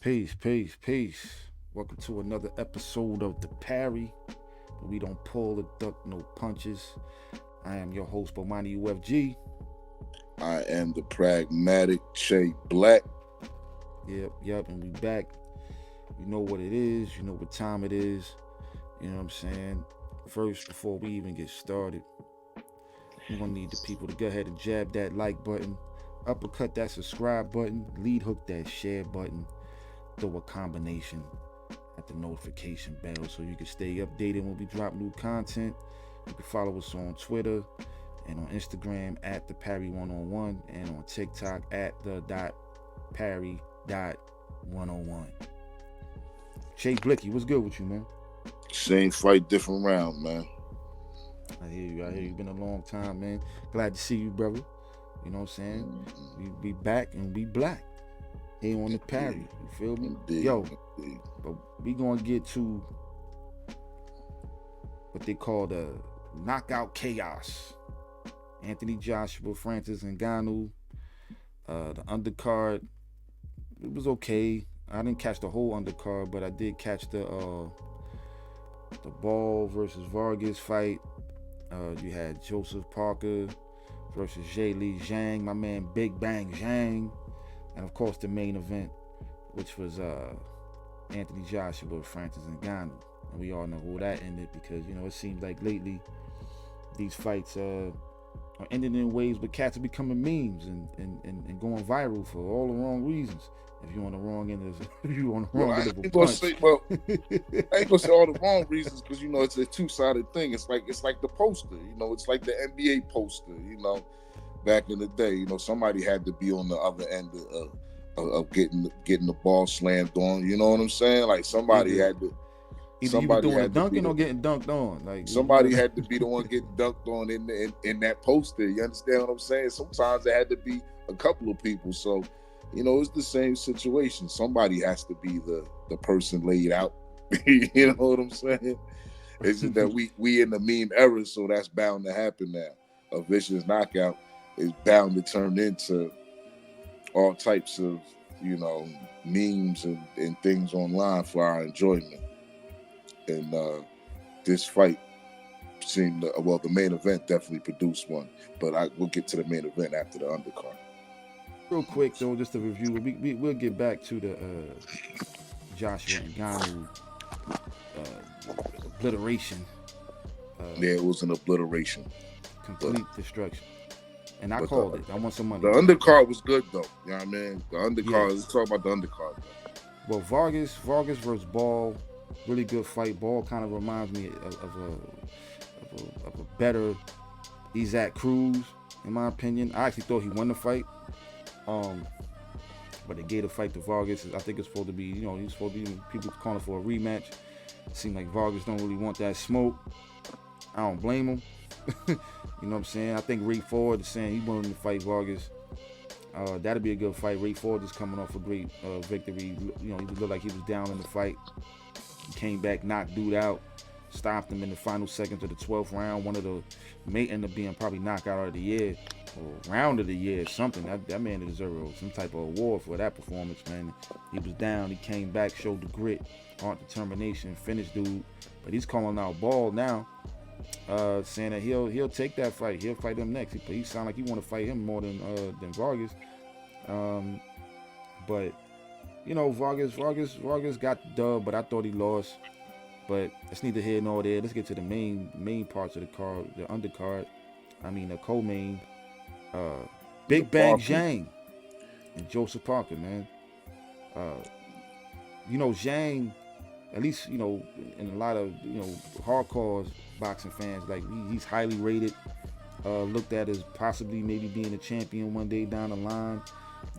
Peace, peace, peace. Welcome to another episode of The Parry, where we don't pull or duck no punches. I am your host, Bomani UFG. I am the pragmatic Che Black. Yep, and we back. You know what it is, you know what time it is. You know what I'm saying? First, before we even get started, we're gonna need the people to go ahead and jab that like button, uppercut that subscribe button, lead hook that share button, throw a combination at the notification bell so you can stay updated when we drop new content. You can follow us on Twitter and on Instagram at the Parry 101 and on TikTok at the Parry.101. Shay Blicky, what's good with you, man? Same fight, different round, man. I hear you. It's been a long time, man. Glad to see you, brother. You know what I'm saying? We back and we black here on the Parry. You feel me? Indeed. Yo, Indeed. but we gonna get to what they call the knockout chaos. Anthony Joshua, Francis Ngannou. The undercard, it was okay. I didn't catch the whole undercard, but I did catch the Ball versus Vargas fight. You had Joseph Parker versus Zhang Li Zhang, my man Big Bang Zhang, and of course the main event, which was Anthony Joshua, Francis Ngannou. And we all know who that ended because it seems like lately these fights are ending in ways where cats are becoming memes and going viral for all the wrong reasons. If you're on the wrong end of a punch. I ain't gonna say all the wrong reasons because it's a two-sided thing. It's like the poster, it's like the NBA poster, back in the day. Somebody had to be on the other end of getting the ball slammed on. You know what I'm saying? Like somebody had to. Either you were doing the dunking or getting dunked on. Like somebody had to be the one getting dunked on in that poster. You understand what I'm saying? Sometimes it had to be a couple of people. So, it's the same situation. Somebody has to be the person laid out. You know what I'm saying? It's just that we in the meme era, so that's bound to happen now. A vicious knockout is bound to turn into all types of, memes and things online for our enjoyment. And this fight seemed the main event definitely produced one, but we'll get to the main event after the undercard. Real quick though, just to review, we'll get back to the Joshua and Ngannou obliteration. It was an obliteration, complete destruction, and I called it. I want some money. The undercard was good though. You know what I mean? The undercard. Yes. Let's talk about the undercard. Well, Vargas versus Ball. Really good fight. Ball kind of reminds me of a better Isaac Cruz, in my opinion. I actually thought he won the fight, but they gave the fight to Vargas. I think it's supposed to be, he's supposed to be people calling for a rematch. It seemed like Vargas don't really want that smoke. I don't blame him. You know what I'm saying? I think Ray Ford is saying he wanted to fight Vargas. That'd be a good fight. Ray Ford is coming off a great victory. He looked like he was down in the fight. He came back, knocked dude out, stopped him in the final seconds of the 12th round. One of the may end up being probably knockout of the year or round of the year, something. That man deserved some type of award for that performance, man. He was down, he came back, showed the grit, heart, determination, finished dude. But he's calling out Ball now, saying that he'll take that fight. He'll fight him next. He sound like he want to fight him more than Vargas. But Vargas got the dub, but I thought he lost. But it's neither here nor there. Let's get to the main parts of the card, the undercard. The co-main. Big Bang Zhang and Joseph Parker, man. Zhang, at least, in a lot of, hardcore boxing fans, like he's highly rated. Looked at as possibly maybe being a champion one day down the line.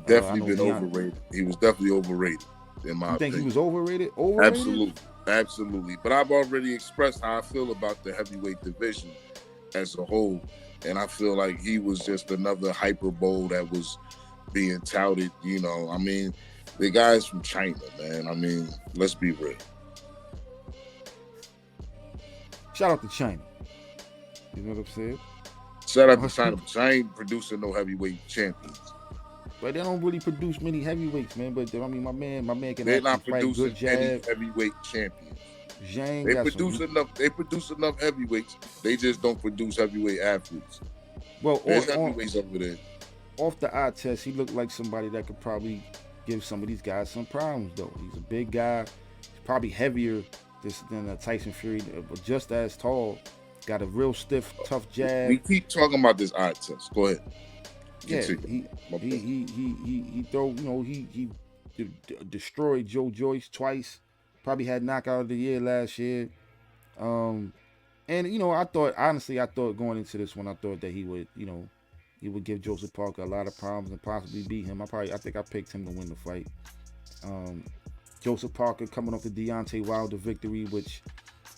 Definitely been overrated. He was definitely overrated, in my opinion. You think he was overrated? Absolutely. But I've already expressed how I feel about the heavyweight division as a whole. And I feel like he was just another hyperbole that was being touted. The guy's from China, man. Let's be real. Shout out to China. You know what I'm saying? Shout out to China, but I ain't producing no heavyweight champions. But they don't really produce many heavyweights, man. But I mean, my man can They're actually not fight. Good producing any jab. heavyweight champions. Zhang They got produce some. enough. They produce enough heavyweights. They just don't produce heavyweight athletes. Well, There's heavyweights over there. off the eye test, he looked like somebody that could probably give some of these guys some problems, though. He's a big guy. He's probably heavier than Tyson Fury, but just as tall. Got a real stiff, tough jab. We keep talking about this eye test. Go ahead. Yeah, he throw. You know, he destroyed Joe Joyce twice. Probably had knockout of the year last year. And you know, I thought going into this one, I thought that he would, you know, he would give Joseph Parker a lot of problems and possibly beat him. I think I picked him to win the fight. Joseph Parker coming off the Deontay Wilder victory, which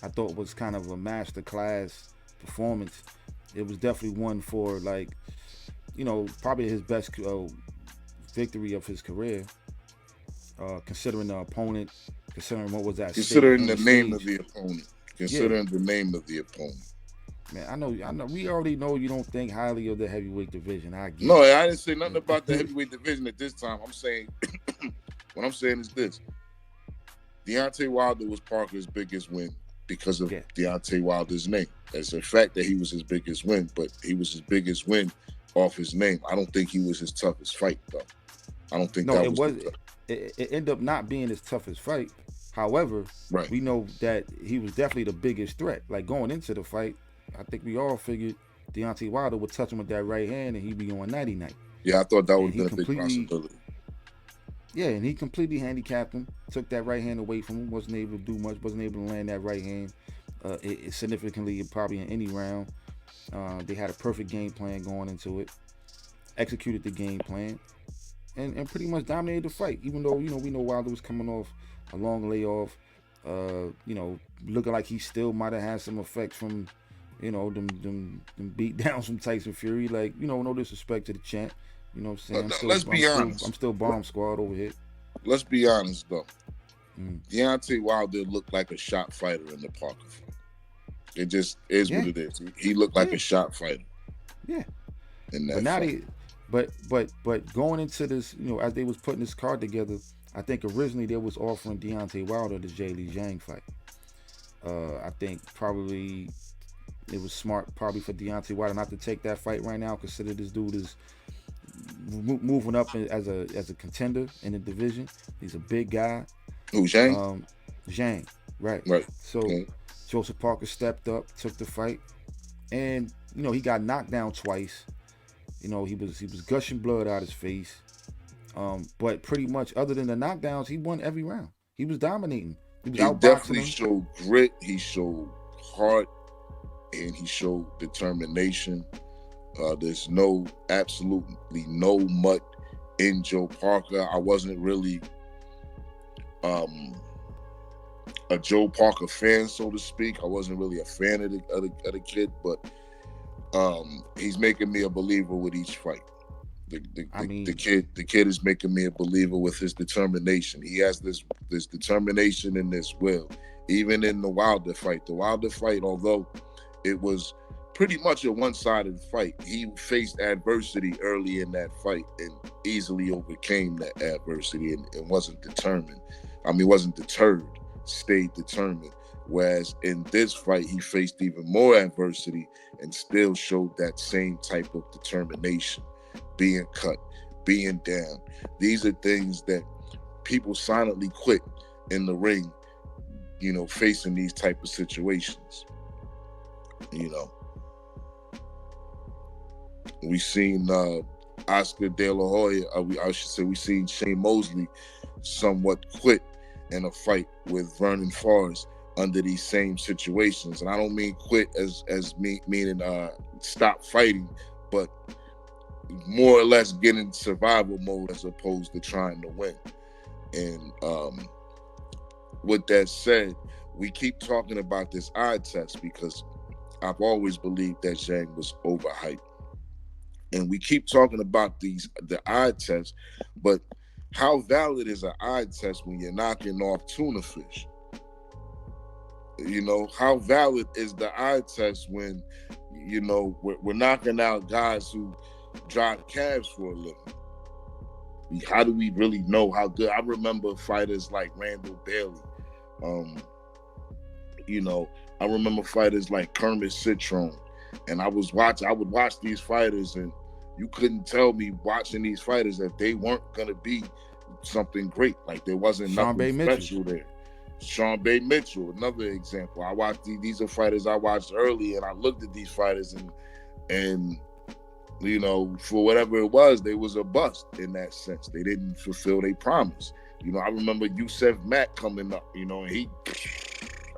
I thought was kind of a masterclass performance. It was definitely one for, like, you know, probably his best victory of his career, considering the opponent, considering what was at stake. Considering the name of the opponent. Considering the name of the opponent. Man, I know. We already know you don't think highly of the heavyweight division. I get No, it. I didn't say nothing about the heavyweight division at this time. I'm saying, what I'm saying is this. Deontay Wilder was Parker's biggest win because of Deontay Wilder's name. It's a fact that he was his biggest win, but he was his biggest win off his name. I don't think he was his toughest fight, though. I don't think that was. It ended up not being his toughest fight. However, we know that he was definitely the biggest threat. Like, going into the fight, I think we all figured Deontay Wilder would touch him with that right hand and he'd be on nighty-night. Yeah, I thought that would have been a big possibility. Yeah, and he completely handicapped him, took that right hand away from him, wasn't able to do much, wasn't able to land that right hand significantly, probably in any round. They had a perfect game plan going into it, executed the game plan, and pretty much dominated the fight, even though, you know, we know Wilder was coming off a long layoff, you know, looking like he still might have had some effects from, you know, them beat downs from Tyson Fury. Like, you know, no disrespect to the champ. You know what I'm saying? Let's be honest. I'm still bomb squad over here. Let's be honest, though. Deontay Wilder looked like a shot fighter in the Parker fight. It just is what it is. He looked like a shot fighter. Yeah. In that but now fight. But going into this, you know, as they was putting this card together, I think originally they was offering Deontay Wilder the Li Zhang fight. I think probably it was smart probably for Deontay Wilder not to take that fight right now. Consider this dude is moving up as a contender in the division. He's a big guy. Who, Zhang? Zhang, right. So Joseph Parker stepped up, took the fight, and, you know, he got knocked down twice. You know, he was gushing blood out his face. But pretty much, other than the knockdowns, he won every round. He was dominating. He definitely showed grit. He showed heart, and he showed determination. There's absolutely no mutt in Joe Parker. I wasn't really a Joe Parker fan, so to speak. I wasn't really a fan of the kid, but he's making me a believer with each fight. The kid is making me a believer with his determination. He has this determination and this will. Even in the Wilder fight, although it was pretty much a one-sided fight, he faced adversity early in that fight and easily overcame that adversity and wasn't determined. Wasn't deterred, stayed determined. Whereas in this fight, he faced even more adversity and still showed that same type of determination. Being cut, being down. These are things that people silently quit in the ring, you know, facing these type of situations. You know, we seen Oscar De La Hoya, I should say, we seen Shane Mosley somewhat quit in a fight with Vernon Forrest under these same situations. And I don't mean quit as meaning stop fighting, but more or less get in survival mode as opposed to trying to win. And with that said, we keep talking about this eye test because I've always believed that Zhang was overhyped. And we keep talking about the eye test, but how valid is an eye test when you're knocking off tuna fish? You know, how valid is the eye test when, you know, we're knocking out guys who drive cabs for a living? How do we really know how good? I remember fighters like Randall Bailey. Um, you know, I remember fighters like Kermit Citron, and I would watch these fighters, and you couldn't tell me watching these fighters that they weren't gonna be something great. Like there wasn't Sean nothing Bay Mitchell. special there. Sean Bay Mitchell, another example. I watched these are fighters I watched early, and I looked at these fighters, and you know, for whatever it was, they was a bust in that sense. They didn't fulfill their promise. You know, I remember Yusef Mack coming up, you know, and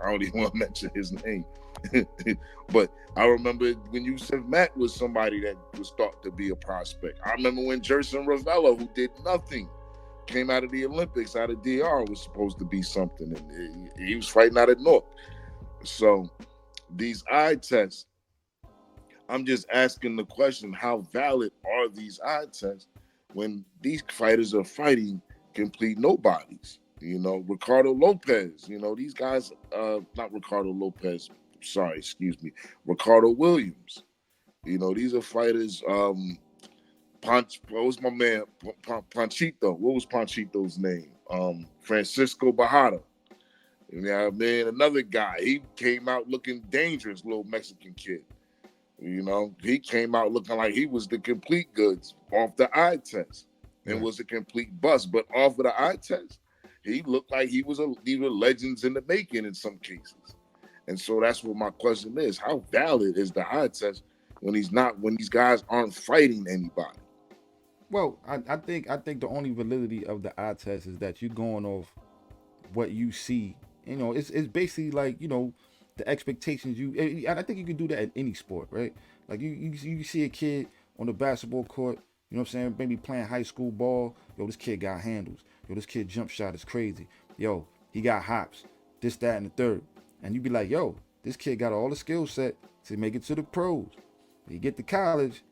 I don't even want to mention his name. But I remember when Yusef Mack was somebody that was thought to be a prospect. I remember when Jerson Ravella, who did nothing, came out of the Olympics, out of DR, was supposed to be something. And he was fighting out of North. So these eye tests, I'm just asking the question, how valid are these eye tests when these fighters are fighting complete nobodies? You know, Ricardo Lopez, you know, these guys, not Ricardo Lopez, sorry, excuse me, Ricardo Williams. You know, these are fighters, what was my man, Panchito? What was Panchito's name? Francisco Bajada. You know what I mean? Another guy, he came out looking dangerous, little Mexican kid. You know, he came out looking like he was the complete goods off the eye test and was a complete bust. But off of the eye test, he looked like these were legends in the making in some cases. And so that's what my question is. How valid is the eye test when these guys aren't fighting anybody? Well, I think the only validity of the eye test is that you're going off what you see. You know, it's basically like, you know, the expectations you. And I think you can do that in any sport, right? Like you see a kid on the basketball court. You know what I'm saying? Maybe playing high school ball. Yo, this kid got handles. Yo, this kid jump shot is crazy. Yo, he got hops. This, that, and the third. And you be like, yo, this kid got all the skill set to make it to the pros. You get to college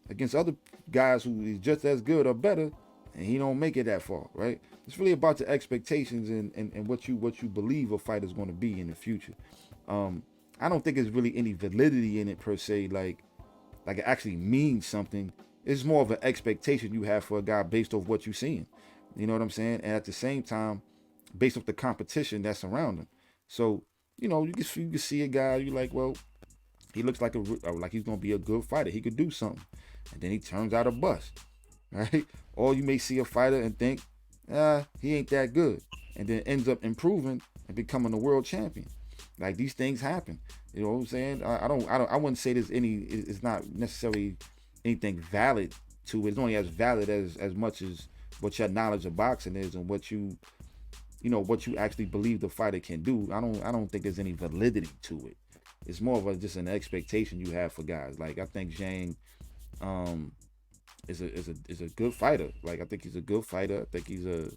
against other guys who is just as good or better, and he don't make it that far, right? It's really about the expectations and what you believe a fighter's going to be in the future. I don't think there's really any validity in it per se, like it actually means something. It's more of an expectation you have for a guy based off what you're seeing. You know what I'm saying? And at the same time, based off the competition that's around him. So, you know, you can see a guy, you're like, well, he looks like he's gonna be a good fighter. He could do something, and then he turns out a bust, right? Or you may see a fighter and think, he ain't that good, and then ends up improving and becoming a world champion. Like these things happen. You know what I'm saying? I wouldn't say there's any. It's not necessarily anything valid to it. It's only as valid as much as what your knowledge of boxing is and what what you actually believe the fighter can do. I don't think there's any validity to it. It's more of just an expectation you have for guys. Like I think Zhang is a good fighter. Like I think he's a good fighter. I think he's a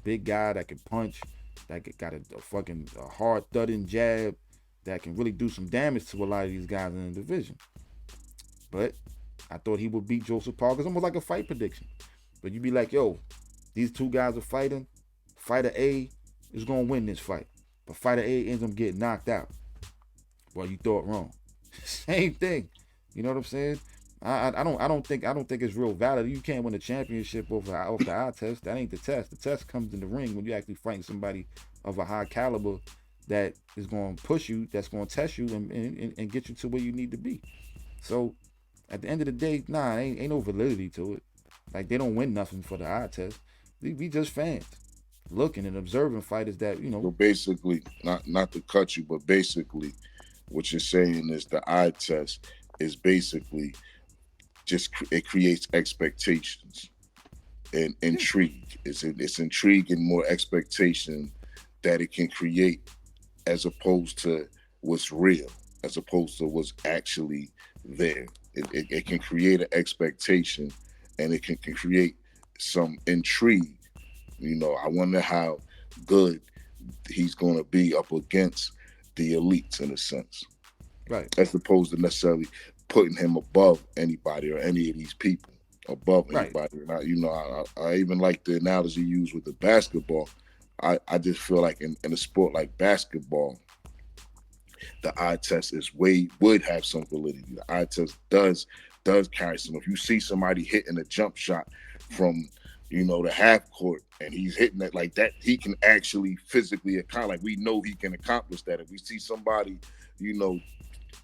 big guy that can punch, that got a fucking hard thudding jab that can really do some damage to a lot of these guys in the division. But I thought he would beat Joseph Parker. It's almost like a fight prediction. But you'd be like, yo, these two guys are fighting. Fighter A is gonna win this fight, but Fighter A ends up getting knocked out. Well, you thought wrong. Same thing. You know what I'm saying? I don't think it's real valid. You can't win a championship off the eye test. That ain't the test. The test comes in the ring when you actually fighting somebody of a high caliber that is going to push you, that's going to test you and get you to where you need to be. So at the end of the day, ain't no validity to it. Like they don't win nothing for the eye test. We just fans looking and observing fighters that, you know. So basically, not to cut you, but basically what you're saying is the eye test is basically just it creates expectations and intrigue. It's intrigue and more expectation that it can create as opposed to what's real, as opposed to what's actually there. It can create an expectation and it can create some intrigue. You know, I wonder how good he's going to be up against the elites in a sense, Right. as opposed to necessarily putting him above anybody or any of these people, above anybody. Right. And I even like the analogy used with the basketball. I just feel like in a sport like basketball, the eye test would have some validity. The eye test does carry some. If you see somebody hitting a jump shot from the half court, and he's hitting it like that, he can actually physically accomplish. Like we know he can accomplish that. If we see somebody, you know,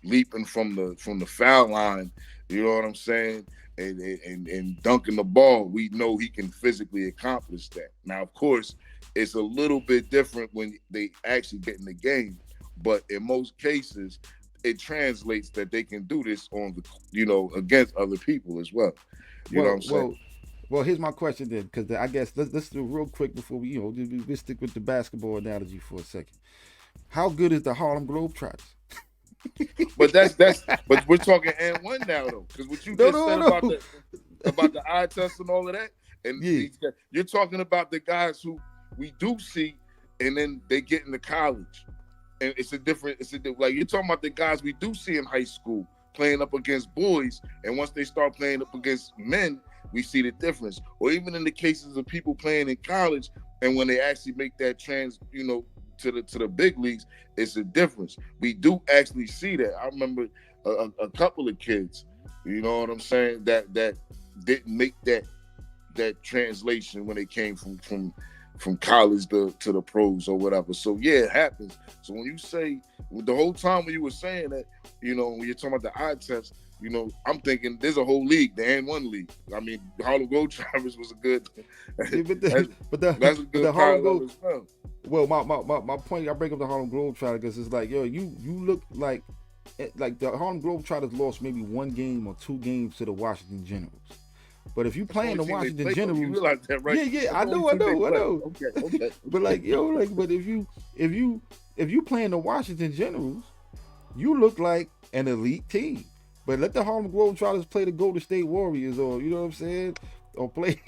leaping from the foul line, you know what I'm saying, and dunking the ball, we know he can physically accomplish that. Now, of course, it's a little bit different when they actually get in the game, but in most cases, it translates that they can do this on the against other people as well. You know what Well, I'm saying? well. Here's my question then, because I guess let's do real quick before we stick with the basketball analogy for a second. How good is the Harlem Globetrotters? But but we're talking and one now though, because what you just said about the eye test and all of that, and Yeah. you're talking about the guys who we do see, and then they get into college, and like you're talking about the guys we do see in high school playing up against boys, and once they start playing up against men, we see the difference. Or even in the cases of people playing in college, and when they actually make that to the big leagues, it's a difference. We do actually see that. I remember a couple of kids, you know what I'm saying, that didn't make that translation when they came from college to the pros or whatever. So yeah, it happens. So when you say the whole time when you were saying that, when you're talking about the eye test, I'm thinking there's a whole league, the N1 league. I mean, Harlem Globetrotters was a good. Yeah, that's a good parallel as well. Well, my point, I break up the Harlem Globetrotters because it's like, yo, you look like the Harlem Globetrotters lost maybe one game or two games to the Washington Generals. But if you playing the Washington Generals, you realize that, right? Yeah, I know. Okay. But but if you playing the Washington Generals, you look like an elite team. But let the Harlem Globetrotters play the Golden State Warriors, or you know what I'm saying, or play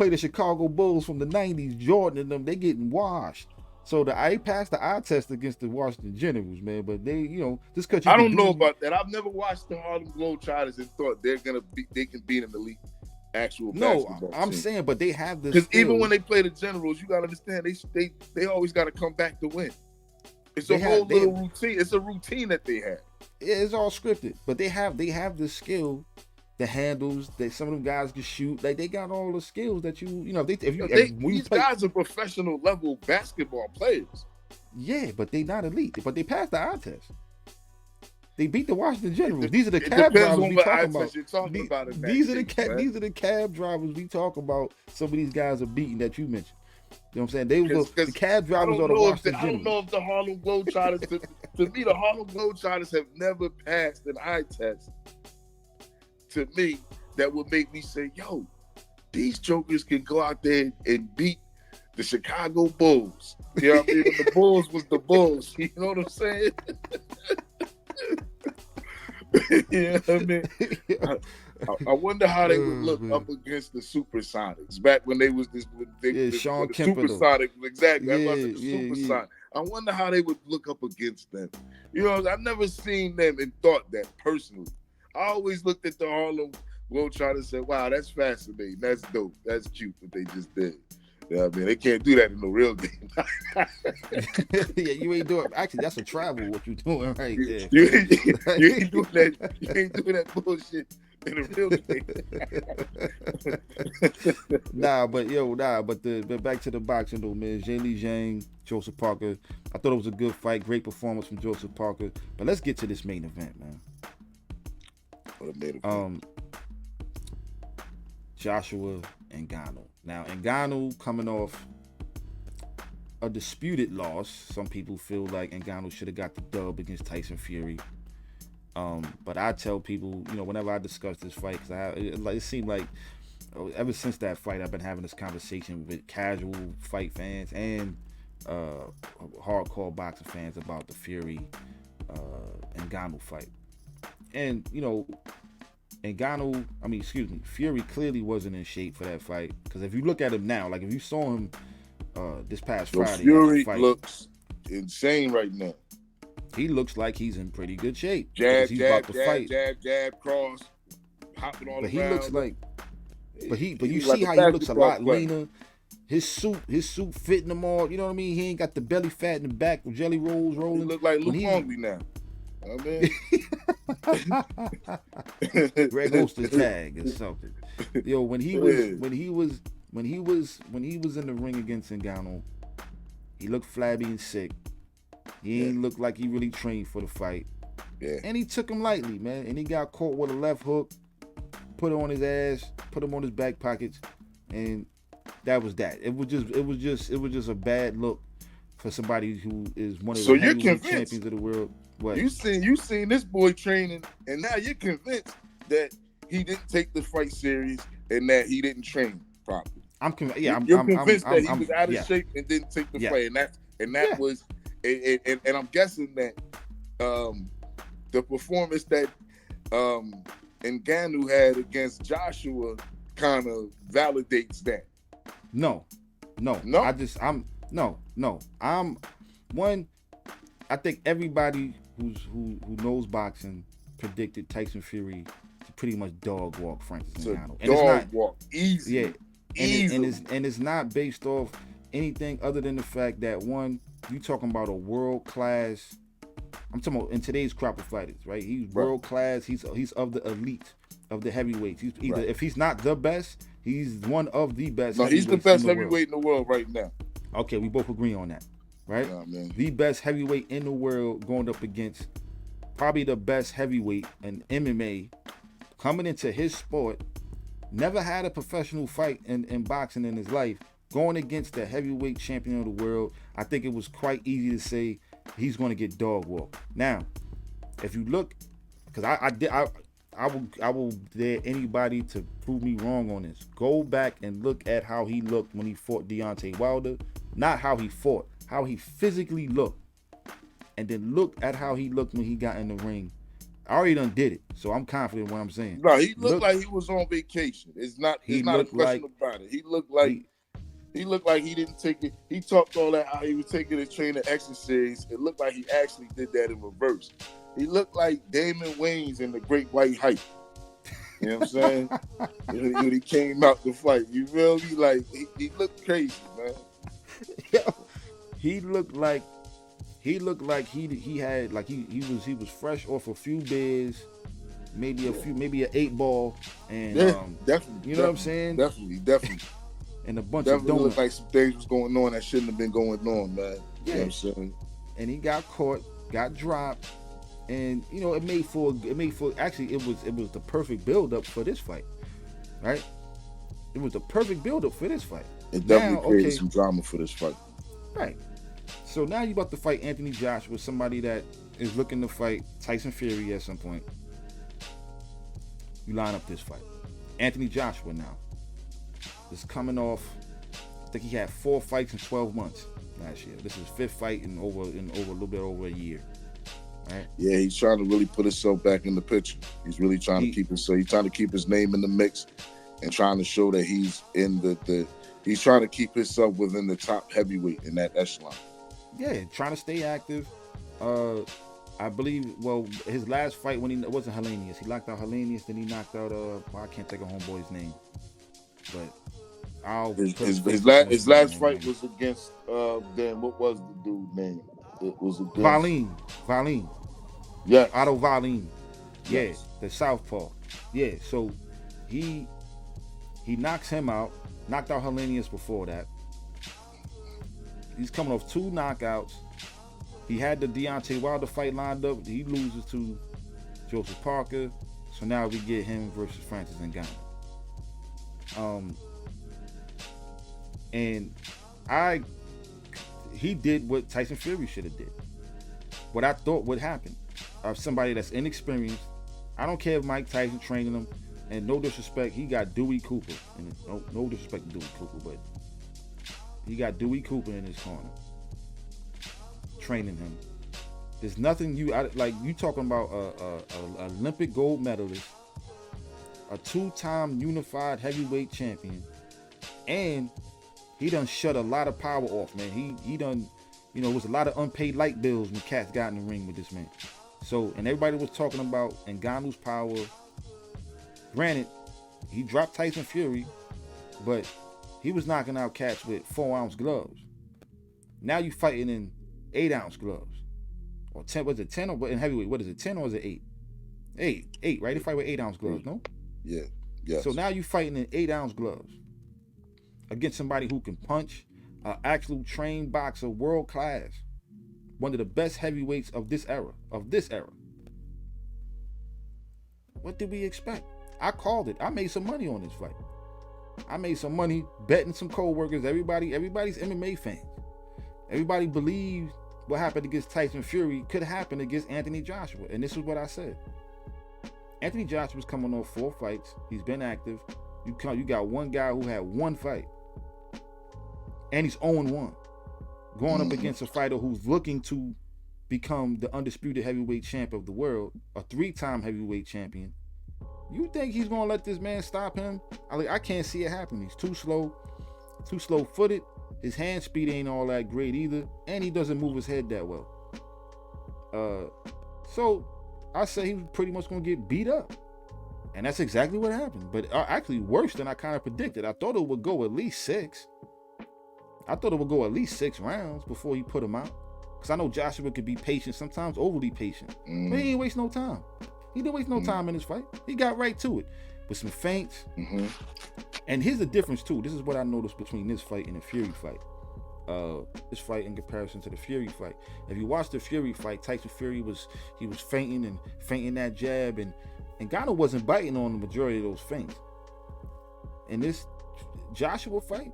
the Chicago Bulls from the '90s, Jordan and them, they getting washed. So I passed the eye test against the Washington Generals, man. But they, just because I don't know about that. I've never watched the Harlem Globetrotters and thought they can beat an elite actual basketball I'm team. saying, but they have this. Because even when they play the Generals, you gotta understand they always got to come back to win. It's a whole little routine. It's a routine that they have. It's all scripted, but they have the skill, the handles that some of them guys can shoot. Like they got all the skills that these guys are professional level basketball players. Yeah, but they not elite. But they passed the eye test. They beat the Washington Generals. These are the cab drivers we talking about. These are the cab drivers we talk about. Some of these guys are beating that you mentioned. You know what I'm saying? The cab drivers are the Washington Generals. I don't know if the Harlem Globetrotters, to me, the Harlem Globetrotters have never passed an eye test. To me, that would make me say, yo, these jokers can go out there and beat the Chicago Bulls. You know what I mean? The Bulls was the Bulls. You know what I'm saying? You know what I mean? I wonder how they would look up against the Supersonics back when they was Sean Kemper. Supersonics, exactly. Supersonic. I wonder how they would look up against them. I've never seen them and thought that personally. I always looked at the Harlem Globetrotters and said, wow, that's fascinating. That's dope. That's cute what they just did. You know what I mean? They can't do that in the real game. Yeah, you ain't doing. Actually, that's a travel. What you doing right there? You ain't doing that. You ain't doing that bullshit in the real game. But back to the boxing though, man. Zhang Zhang, Joseph Parker. I thought it was a good fight. Great performance from Joseph Parker. But let's get to this main event, man. Joshua Ngannou. Now, Ngannou coming off a disputed loss. Some people feel like Ngannou should have got the dub against Tyson Fury. But I tell people, whenever I discuss this fight, because it seemed like ever since that fight, I've been having this conversation with casual fight fans and hardcore boxing fans about the Fury Ngannou fight. And, Fury clearly wasn't in shape for that fight. Because if you look at him now, like if you saw him this past Friday, Fury looks insane right now. He looks like he's in pretty good shape. Jab, cross, hopping all around. He looks like, but you see how he looks a lot leaner. His suit fitting him all. You know what I mean? He ain't got the belly fat in the back with jelly rolls rolling. He look like Luke Longley now. I mean, Greg Oster tag or something. Yo, when he was in the ring against Ngannou, he looked flabby and sick. He Yeah. ain't look like he really trained for the fight. Yeah. And he took him lightly, man. And he got caught with a left hook, put it on his ass, put him on his back pockets, and that was that. It was just a bad look for somebody who is one of So the you're heavyweight convinced? champions of the world. What? You seen this boy training, and now you're convinced that he didn't take the fight serious and that he didn't train properly. You're convinced that he was out of shape and didn't take the fight, and that was, and I'm guessing that the performance that Ngannou had against Joshua kind of validates that. No. I think everybody who knows boxing predicted Tyson Fury to pretty much dog walk Francis Ngannou. And dog walk, easy. Yeah, and it's not based off anything other than the fact that, one, you talking about a world class. I'm talking about in today's crop of fighters, right? He's world class. He's of the elite of the heavyweights. He's either, if he's not the best, he's one of the best. No, he's the best heavyweight in the world right now. Okay, we both agree on that, right? Nah, man. The best heavyweight in the world going up against probably the best heavyweight in MMA coming into his sport. Never had a professional fight in boxing in his life. Going against the heavyweight champion of the world, I think it was quite easy to say he's going to get dog walked. Now, if you look, because I will dare anybody to prove me wrong on this. Go back and look at how he looked when he fought Deontay Wilder. Not how he fought, how he physically looked. And then look at how he looked when he got in the ring. I already done did it, so I'm confident in what I'm saying. No, he looked like he was on vacation. It's not a question about it. He looked like he didn't take it. He talked all that how he was taking his trainer exercise. It looked like he actually did that in reverse. He looked like Damon Wayans in The Great White Hype. You know what I'm saying? when he came out to fight, you feel me? Like he looked crazy, man. He looked like he had like he was fresh off a few beers, maybe an 8-ball, and definitely. You know what I'm saying? Definitely. And a bunch definitely of donuts. Looked like some things was going on that shouldn't have been going on, man. Yeah. You know what I'm saying? And he got caught, got dropped, and it made for actually it was the perfect build up for this fight, right? It was the perfect build up for this fight. It definitely created some drama for this fight. Right. So now you about to fight Anthony Joshua, somebody that is looking to fight Tyson Fury at some point. You line up this fight. Anthony Joshua now is coming off, I think he had 4 fights in 12 months last year. This is his 5th fight in over a little bit over a year. Right? Yeah, he's trying to really put himself back in the picture. He's really trying to keep his name in the mix and trying to show that he's in he's trying to keep himself within the top heavyweight in that echelon. Yeah, trying to stay active. I believe, his last fight when it wasn't Hellenius. He knocked out Hellenius, then he knocked out I can't think of homeboy's name. But his last fight was against what was the dude's name? It was against Valine. Yeah. Otto Valine. Yeah, yes. The southpaw. Yeah, so he knocks him out. Knocked out Hellenius before that. He's coming off 2 knockouts. He had the Deontay Wilder fight lined up. He loses to Joseph Parker. So now we get him versus Francis Ngannou. And he did what Tyson Fury should have did. What I thought would happen. Somebody that's inexperienced. I don't care if Mike Tyson training him. And no disrespect, he got Dewey Cooper. And no disrespect to Dewey Cooper, but he got Dewey Cooper in his corner, training him. There's nothing you talking about a Olympic gold medalist, a 2-time unified heavyweight champion, and he done shut a lot of power off, man. He done, it was a lot of unpaid light bills when cats got in the ring with this man. So, and everybody was talking about Ngannou's power. Granted, he dropped Tyson Fury, but he was knocking out cats with 4-ounce gloves. Now you fighting in 8-ounce gloves. Or 10, was it 10 or in heavyweight? What is it, 10 or is it 8? Eight, right? They fight with 8-ounce gloves, no? Yeah. Yes. So now you fighting in 8-ounce gloves against somebody who can punch, an actual trained boxer, world class, one of the best heavyweights of this era. What did we expect? I called it. I made some money on this fight. I made some money betting some co-workers. Everybody's MMA fans. Everybody believed what happened against Tyson Fury could happen against Anthony Joshua. And this is what I said. Anthony Joshua's coming off 4 fights. He's been active. You got one guy who had 1 fight. And he's 0-1. Going up against a fighter who's looking to become the undisputed heavyweight champ of the world, a 3-time heavyweight champion. You think he's gonna let this man stop him? I can't see it happen. He's too slow-footed. His hand speed ain't all that great either, and he doesn't move his head that well. So I say he was pretty much gonna get beat up, and that's exactly what happened. But actually worse than I kind of predicted. I thought it would go at least 6. I thought it would go at least 6 rounds before he put him out. Because I know Joshua could be patient, sometimes overly patient. But he ain't waste no time. He didn't waste no time in this fight. He got right to it with some feints. And here's the difference too. This is what I noticed between this fight and the Fury fight. This fight in comparison to the Fury fight. If you watch the Fury fight, Tyson Fury was feinting that jab, and Ngannou wasn't biting on the majority of those feints. In this Joshua fight,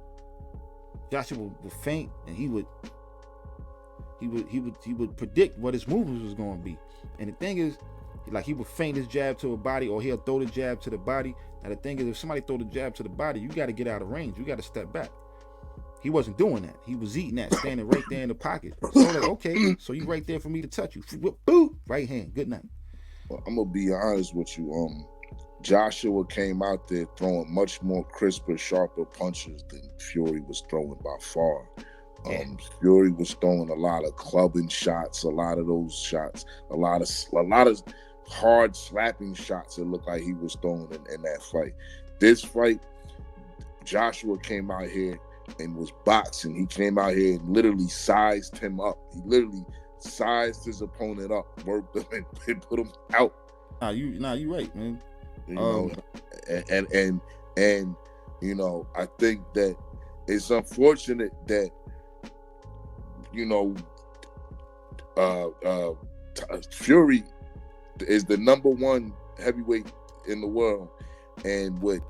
Joshua would feint, and he would predict what his movements was going to be. And the thing is, like, he would feint his jab to a body, or he'll throw the jab to the body. Now the thing is, if somebody throw the jab to the body, you got to get out of range. You got to step back. He wasn't doing that. He was eating that, standing right there in the pocket. So like, okay, so you right there for me to touch you. Boop, right hand. Good night. Well, I'm gonna be honest with you. Joshua came out there throwing much more crisper, sharper punches than Fury was throwing by far. Fury was throwing a lot of clubbing shots, a lot of those shots, a lot of hard slapping shots. It looked like he was throwing in that fight. This fight, Joshua came out here and was boxing. He came out here and literally sized him up. He literally sized his opponent up, worked him, and put him out. You right, man. You know, and you know, I think that it's unfortunate that, you know, Fury is the number 1 heavyweight in the world, and with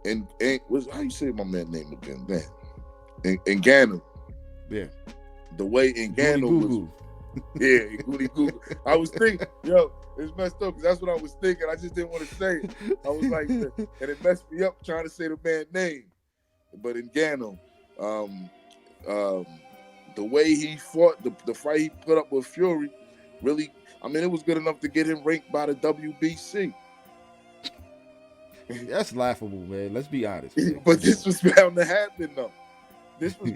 and how you say my man's name again? Man, Ngannou. Yeah. The way Ngannou was. Yeah, goody goo. I was thinking, yo, it's messed up because that's what I was thinking. I just didn't want to say it. I was like, and it messed me up trying to say the man's name. But Ngannou, the way he fought, the fight he put up with Fury, really, I mean, it was good enough to get him ranked by the WBC. That's laughable, man. Let's be honest. But this was bound to happen, though. That's what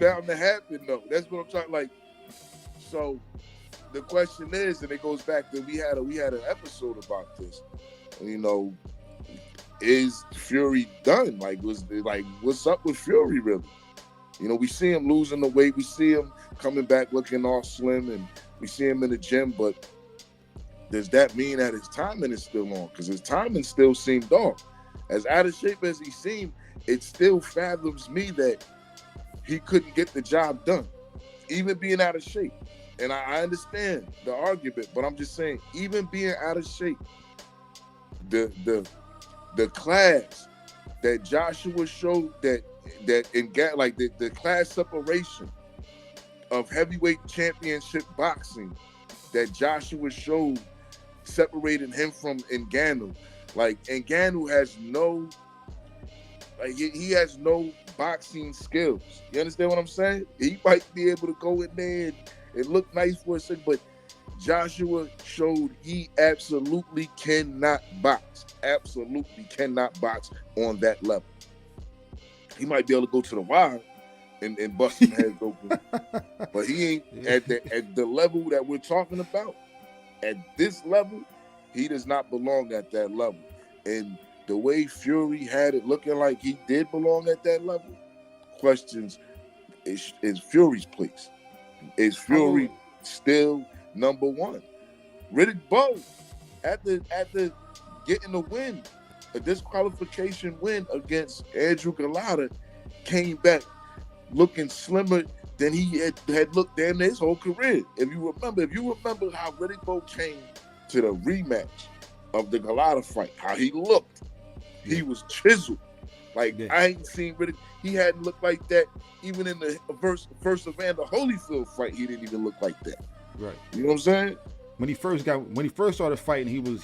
I'm trying, like, so the question is, and it goes back to we had an episode about this. You know, is Fury done? What's up with Fury really? You know, we see him losing the weight, we see him coming back looking all slim, and we see him in the gym. But does that mean that his timing is still on? Because his timing still seemed off. As out of shape as he seemed, it still fathoms me that he couldn't get the job done, even being out of shape. And I understand the argument, but I'm just saying, even being out of shape, the class that Joshua showed that in like the class separation of heavyweight championship boxing that Joshua showed separating him from Ngannou. Like, Ngannou has no, like, he has no boxing skills. You understand what I'm saying? He might be able to go in there and look nice for a second, but Joshua showed he absolutely cannot box. Absolutely cannot box on that level. He might be able to go to the wire and bust some heads open, but he ain't at the level that we're talking about. At this level, he does not belong at that level. And the way Fury had it looking like he did belong at that level, questions is Fury's place. Is Fury still number 1? Riddick Bowe after getting the win, a disqualification win against Andrew Galata, came back looking slimmer than he had looked damn his whole career. If you remember how Riddick Bowe came to the rematch of the Galata fight, how he looked, he was chiseled. Like, I ain't seen Riddick. He hadn't looked like that even in the first Evander Holyfield fight. He didn't even look like that. Right. You know what I'm saying? When he first started fighting, he was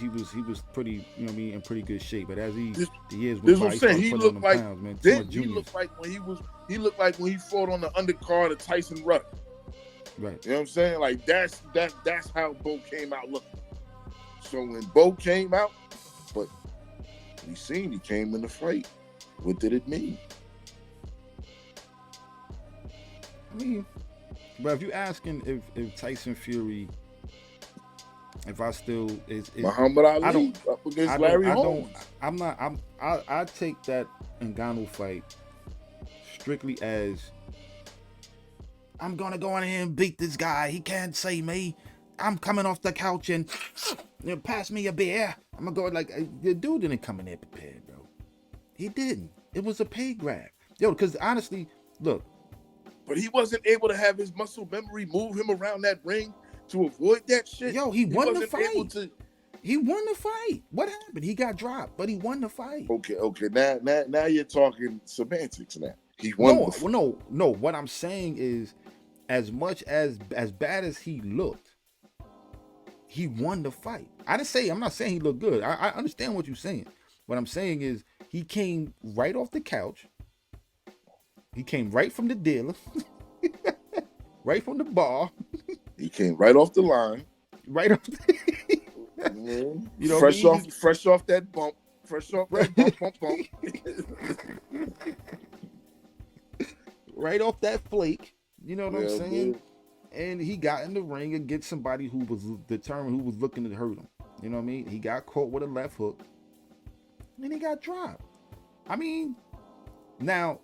pretty, you know what I mean, in pretty good shape. But as the years went by, he looked like pounds, man. Then he looked like when he fought on the undercard of Tyson Rutter. Right. You know what I'm saying? Like that's how Bowe came out looking. So when Bowe came out, but we seen he came in the fight. What did it mean? I mean, but if you're asking if Tyson Fury, if I still is Muhammad Ali up against Larry Holmes. I take that Ngannou fight strictly as I'm gonna go in here and beat this guy. He can't say me. I'm coming off the couch and pass me a beer. I'm gonna go like the dude didn't come in there prepared, bro. He didn't. It was a pay grab, yo. Because honestly, look. But he wasn't able to have his muscle memory move him around that ring to avoid that shit. Yo, he won the fight. He won the fight. What happened? He got dropped, but he won the fight. Okay. Now you're talking semantics. Now he won. No. What I'm saying is, as much as bad as he looked, he won the fight. I'm not saying he looked good. I understand what you're saying. What I'm saying is he came right off the couch. He came right from the dealer, right from the bar. He came right off the line. Right off you know, fresh off that bump. Bump. Right off that flake. You know what I'm saying? Man. And he got in the ring against somebody who was determined, who was looking to hurt him. You know what I mean? He got caught with a left hook. And then he got dropped. I mean, now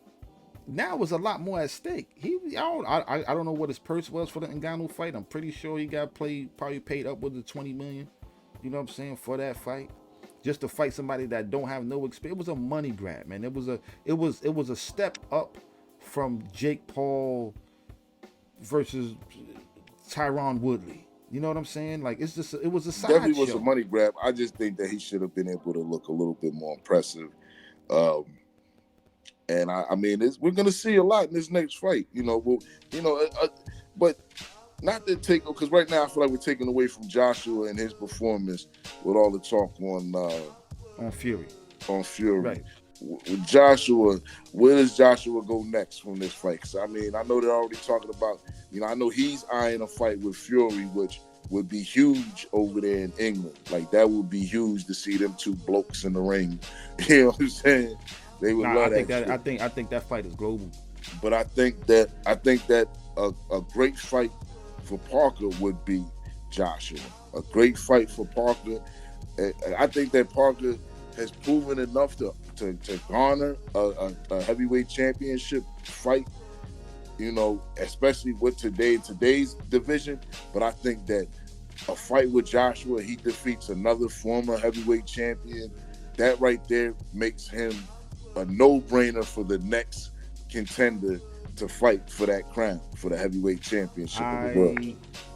was a lot more at stake. I don't know what his purse was for the Ngannou fight. I'm pretty sure he got probably paid upwards of $20 million. You know what I'm saying, for that fight, just to fight somebody that don't have no experience. It was a money grab, man. It was a step up from Jake Paul versus Tyron Woodley. You know what I'm saying? Like it was a side definitely show. Was a money grab. I just think that he should have been able to look a little bit more impressive. And I mean, we're gonna see a lot in this next fight. But not to take, because right now I feel like we're taking away from Joshua and his performance with all the talk on Fury. On Fury, right? With Joshua, where does Joshua go next from this fight? Because I mean, I know they're already talking about. I know he's eyeing a fight with Fury, which would be huge over there in England. Like that would be huge to see them two blokes in the ring. You know what I'm saying? They would love that. I think that fight is global. But I think that a great fight for Parker would be Joshua. A great fight for Parker. I think that Parker has proven enough to garner a heavyweight championship fight. Especially with today's division. But I think that a fight with Joshua, he defeats another former heavyweight champion. That right there makes him a no-brainer for the next contender to fight for that crown, for the heavyweight championship of the world.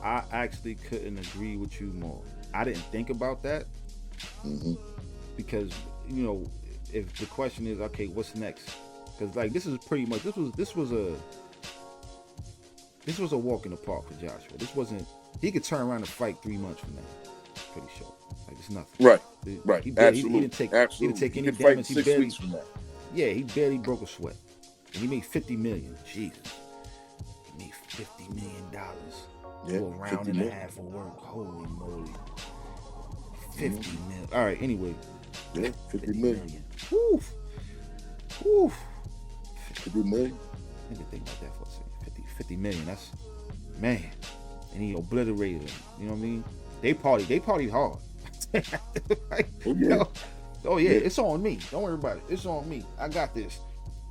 I actually couldn't agree with you more. I didn't think about that because if the question is okay, what's next? Because like this is pretty much this was a walk in the park for Joshua. This wasn't. He could turn around and fight 3 months from now. Pretty sure. Like it's nothing. Right. He Absolutely. He didn't take any he damage. 6 weeks from now. Yeah, he barely broke a sweat. And he made $50 million. Jesus. He made $50 million for a round and a half of work. Holy moly. 50 million. All right, anyway. Yeah, 50 million. Woof. Woof. 50 million. I didn't think about that for a second. 50 million. That's, man. And he obliterated him. You know what I mean? They partied hard. Like, oh yeah, it's on me. Don't worry about it. It's on me. I got this.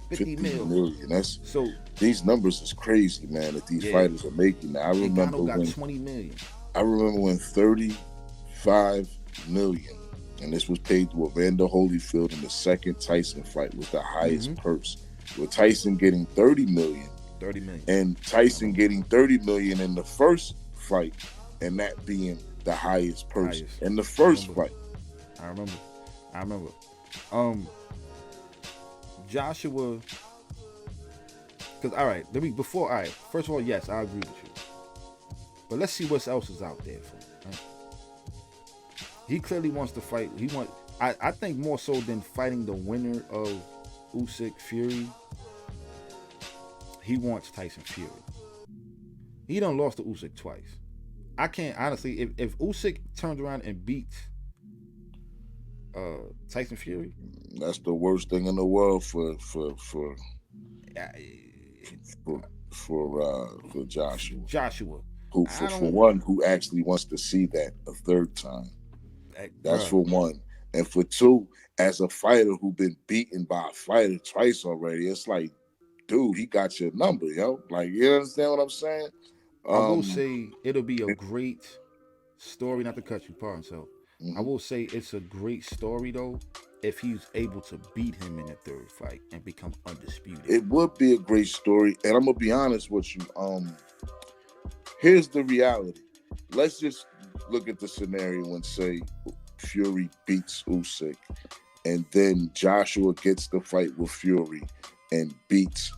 50 million. That's so. These numbers is crazy, man. That these fighters are making. Now, I remember got 20 million. I remember when 35 million, and this was paid to Evander Holyfield in the second Tyson fight, was the highest purse. With Tyson getting 30 million, 30 million, and Tyson getting 30 million in the first fight, and that being the highest purse in the first fight. I remember. Um, Joshua. Because first of all, yes, I agree with you. But let's see what else is out there for him. Right? He clearly wants to fight. I think more so than fighting the winner of Usyk Fury, he wants Tyson Fury. He done lost to Usyk twice. I can't honestly. If Usyk turns around and beats Tyson Fury, that's the worst thing in the world for Joshua. Who for one, who actually wants to see that a third time. That's for one. And for two, as a fighter who been beaten by a fighter twice already, it's like, dude, he got your number, yo. Like, you understand what I'm saying? I will say it'll be a great story, not to cut you, pardon. So I will say it's a great story though, if he's able to beat him in the third fight and become undisputed. It would be a great story, and I'm gonna be honest with you. Here's the reality. Let's just look at the scenario and say Fury beats Usyk, and then Joshua gets the fight with Fury and beats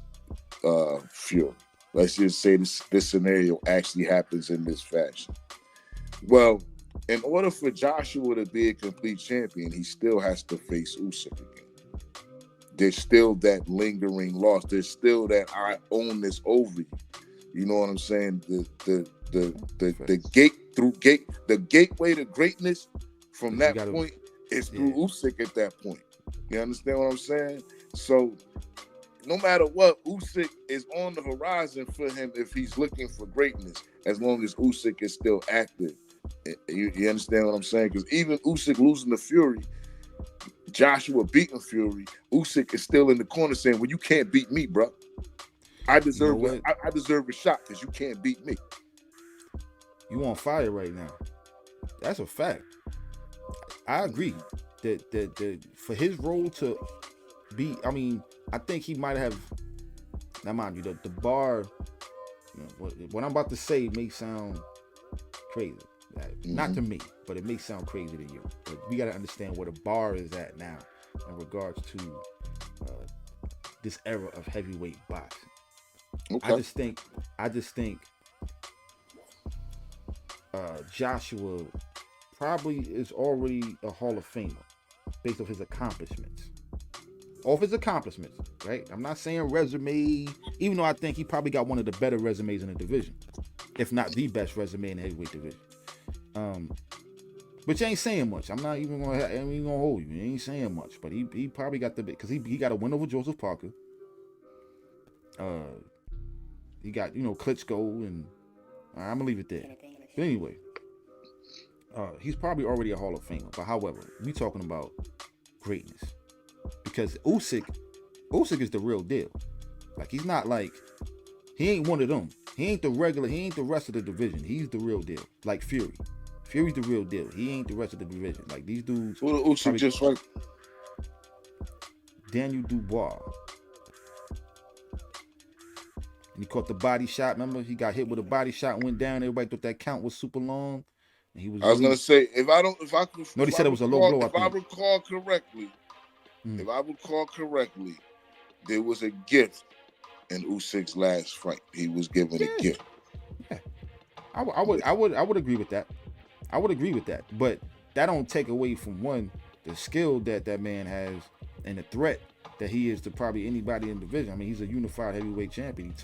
Fury. Let's just say this scenario actually happens in this fashion. Well, in order for Joshua to be a complete champion, he still has to face Usyk again. There's still that lingering loss. There's still that I own this over you. You know what I'm saying? The gateway to greatness from that point is through Usyk at that point. You understand what I'm saying? So no matter what, Usyk is on the horizon for him if he's looking for greatness, as long as Usyk is still active. You understand what I'm saying? Because even Usyk losing to Fury, Joshua beating Fury, Usyk is still in the corner saying, well, you can't beat me, bro. I deserve I deserve a shot because you can't beat me. You on fire right now. That's a fact. I agree that for his role to be, I mean, I think he might have, now mind you, the bar, you know, what I'm about to say may sound crazy. Not to me, but it may sound crazy to you. But we got to understand where the bar is at now in regards to this era of heavyweight boxing. Okay. I just think Joshua probably is already a Hall of Famer based off his accomplishments. Right? I'm not saying resume, even though I think he probably got one of the better resumes in the division, if not the best resume in the heavyweight division. But you ain't saying much. I'm not even gonna hold you. You ain't saying much, but he probably got the bit because he got a win over Joseph Parker. He got Klitschko, and I'm gonna leave it there. But anyway, he's probably already a Hall of Famer. But however, we talking about greatness because Usyk is the real deal. Like he's not like he ain't one of them. He ain't the rest of the division. He's the real deal. Like Fury. Fury's the real deal. He ain't the rest of the division. Like these dudes. Who the Usyk just like? Daniel Dubois. And he caught the body shot. Remember, he got hit with a body shot and went down. Everybody thought that count was super long. And he was. I was gonna say if I could. No, he said it was a low blow. If I recall correctly, there was a gift in Usyk's last fight. He was given a gift. Yeah, I would agree with that. I would agree with that, but that don't take away from one the skill that man has and the threat that he is to probably anybody in the division. I mean, he's a unified heavyweight champion.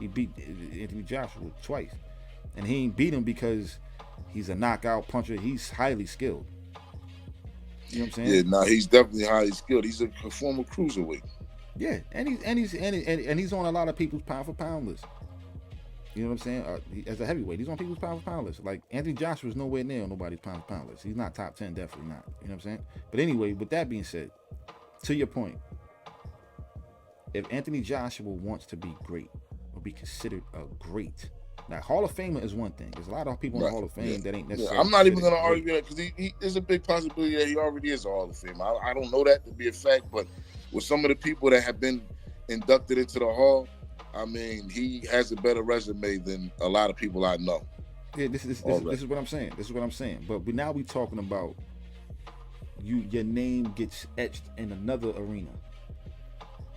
He beat Anthony Joshua twice, and he ain't beat him because he's a knockout puncher. He's highly skilled. You know what I'm saying? Yeah, he's definitely highly skilled. He's a former cruiserweight. Yeah, and he's on a lot of people's pound for pound list. You know what I'm saying? As a heavyweight, he's on people's pound for pound list. Like Anthony Joshua's nowhere near on nobody's pound for pound list. He's not top 10, definitely not. You know what I'm saying? But anyway, with that being said, to your point, if Anthony Joshua wants to be great or be considered a great, Now, Hall of Famer is one thing. There's a lot of people in the Right. Hall of Yeah. Fame that ain't Yeah. necessarily I'm not even considered gonna great. argue that because there's a big possibility that he already is a Hall of Fame. I don't know that to be a fact, but with some of the people that have been inducted into the Hall, I mean, he has a better resume than a lot of people I know. Yeah, this is what I'm saying. This is what I'm saying. But now we talking about your name gets etched in another arena.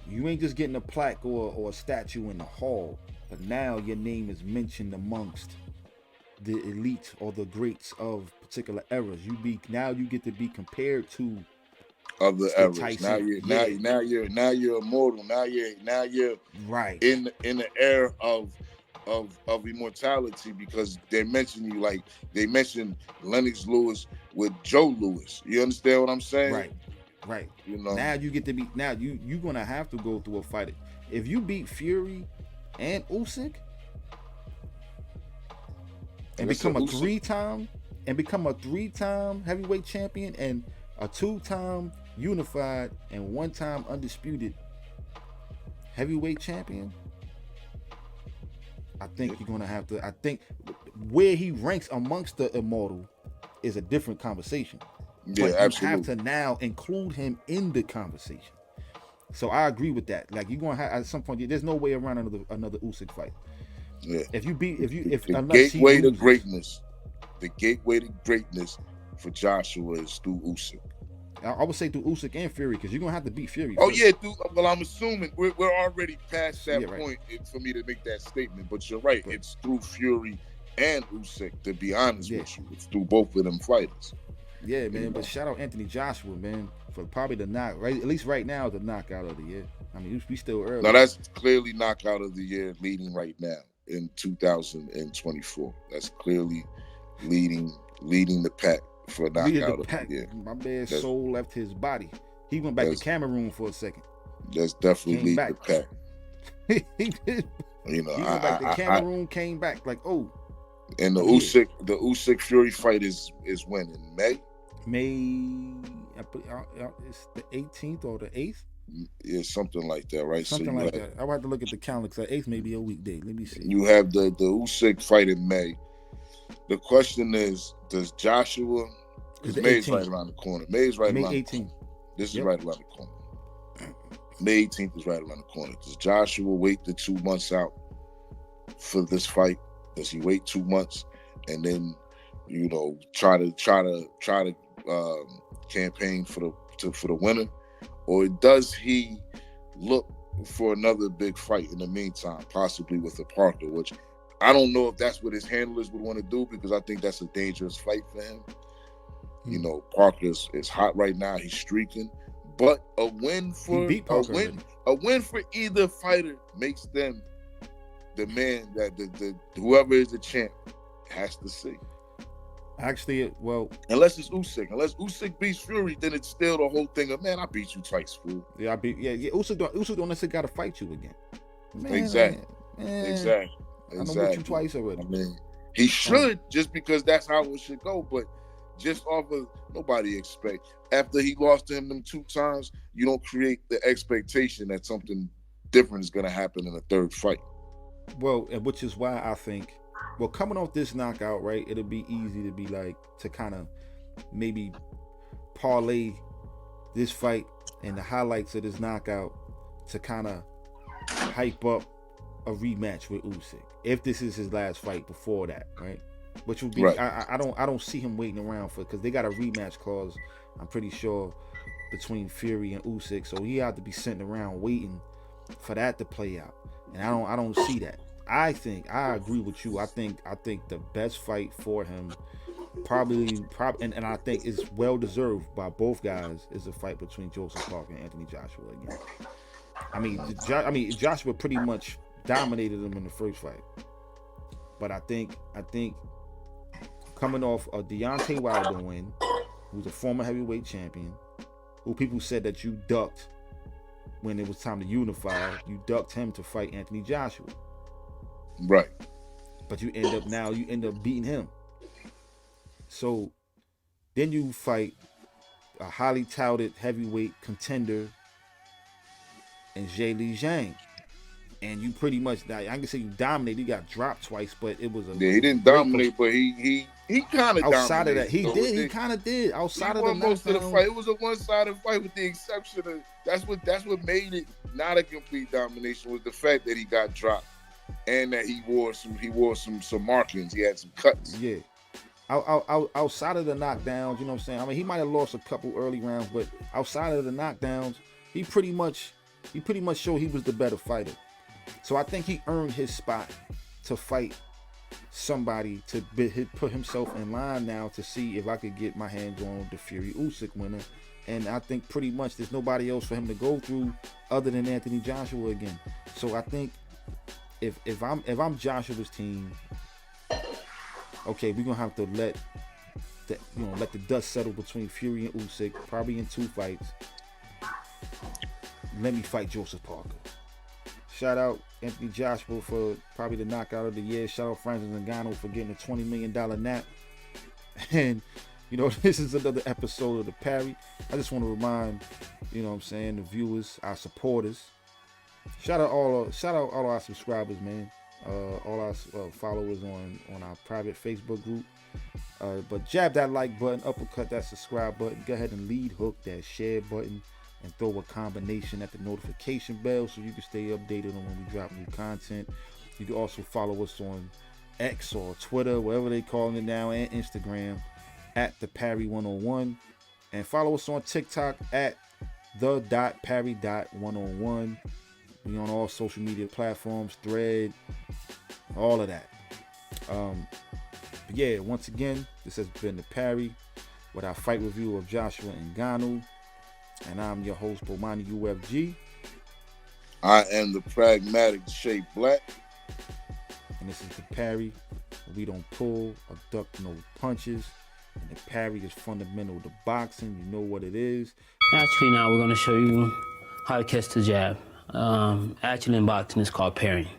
You ain't just getting a plaque or a statue in the hall, but now your name is mentioned amongst the elite or the greats of particular eras. You get to be compared to Other the eras. Tyson. Yeah, Now you're immortal. Now you're right, in the era of immortality because they mention you like they mentioned Lennox Lewis with Joe Lewis. You understand what I'm saying? right, right. You know, Now you get to be now you're gonna have to go through a fight. If you beat Fury and Usyk and become a three-time heavyweight champion and a two-time unified and one-time undisputed heavyweight champion, I think you're gonna have to. I think where he ranks amongst the immortal is a different conversation. yeah, But you have absolutely. to now include him in the conversation. So I agree with that. Like you're gonna have at some point. There's no way around another Usyk fight. Yeah, If the unless he gateway to loses, greatness, the gateway to greatness for Joshua is through Usyk. I would say through Usyk and Fury because you're gonna have to beat Fury Oh first. yeah, dude. Well, I'm assuming we're already past Yeah, that right. point for me to make that statement. But you're right. Right. It's through Fury and Usyk. To be honest Yeah, with you, it's through both of them fighters. yeah, You man. know. But shout out Anthony Joshua, man, for probably the knock. Right, at least right now, the knockout of the year. I mean, we still Now early. that's clearly knockout of the year leading right now in 2024. That's clearly leading the pack for Leading the knockout of the pack. year. My man's That's soul left his body. He went back to that's Cameroon for a second. that's definitely Came leading back. the pack. he did. You know, He went back to Cameroon. Came back like, oh, and oh yeah. The Usyk Fury fight is when in May. May it's the 18th or the 8th, Yeah, something like that, right? something like that. I would have to look at the calendar because the 8th may be a weekday. Let me see. you have the Usyk fight in May. The question is, does Joshua? It's Because the May's right 18th. around the corner. May's right May around the 18th. corner. This is Yep. right around the corner. May 18th is right around the corner. Does Joshua wait the 2 months out for this fight? Does he wait 2 months and then, try to campaign for the winner, or does he look for another big fight in the meantime, possibly with a Parker? Which I don't know if that's what his handlers would want to do because I think that's a dangerous fight for him. Parker is hot right now. He's streaking. But a win for either fighter makes them the man that the whoever is the champ has to see. Actually, well, unless it's Usyk. Unless Usyk beats Fury, then it's still the whole thing of, man, I beat you twice, fool. yeah, Usyk don't necessarily got to fight you again. Man, Exactly. Man, Exactly. I done beat you twice already. I mean, he should just because that's how it should go, but just off of nobody expect. After he lost to him them 2 times, you don't create the expectation that something different is going to happen in a third fight. Well, and which is why I think, well, coming off this knockout, right, it'll be easy to be like, to kind of maybe parlay this fight and the highlights of this knockout to kind of hype up a rematch with Usyk if this is his last fight before that, right? Which would be, right. I don't see him waiting around for, because they got a rematch clause, I'm pretty sure, between Fury and Usyk, so he had to be sitting around waiting for that to play out, and I don't see that. I agree with you. I think the best fight for him probably and I think it's well deserved by both guys is the fight between Joseph Parker and Anthony Joshua again. I mean Joshua pretty much dominated him in the first fight, but I think coming off a Deontay Wilder win, who's a former heavyweight champion, who people said that you ducked when it was time to unify, you ducked him to fight Anthony Joshua. Right. But you end up beating him. So then you fight a highly touted heavyweight contender in Zhilei Zhang. and you pretty much, I can say you dominated. He got dropped twice, but it was a Yeah, he didn't dominate, but he kind of dominated. Outside of that, he did. He kind of did. Outside of the most of the knockdown, fight, it was a one-sided fight, with the exception of that's what made it not a complete domination, was the fact that he got dropped and that he wore some markings. He had some cuts. Yeah. Outside of the knockdowns, you know what I'm saying? I mean, he might have lost a couple early rounds, but outside of the knockdowns, he pretty much showed he was the better fighter. So I think he earned his spot to fight somebody, to put himself in line now to see if I could get my hands on the Fury Usyk winner. And I think pretty much there's nobody else for him to go through other than Anthony Joshua again. So I think if I'm Joshua's team, okay, we're gonna have to let the dust settle between Fury and Usyk, probably in 2 fights. Let me fight Joseph Parker. Shout out Anthony Joshua for probably the knockout of the year. Shout out Francis Ngannou for getting a $20 million nap. And this is another episode of the Parry. I just want to remind, what I'm saying, the viewers, our supporters. Shout out all of our subscribers, man. All our followers on our private Facebook group. But jab that like button, uppercut that subscribe button, go ahead and lead hook that share button, and throw a combination at the notification bell so you can stay updated on when we drop new content. You can also follow us on X or Twitter, whatever they calling it now, and Instagram at the Parry101, and follow us on TikTok at the.parry.101. We on all social media platforms, Thread, all of that. But yeah, once again, this has been the Parry with our fight review of Joshua Ngannou, and I'm your host, Bomani UFG. I am the pragmatic Shea Black, and this is the Parry. We don't pull or duck no punches, and the Parry is fundamental to boxing. You know what it is. Actually, now we're going to show you how to catch the jab. Actually, in boxing, it's called parrying.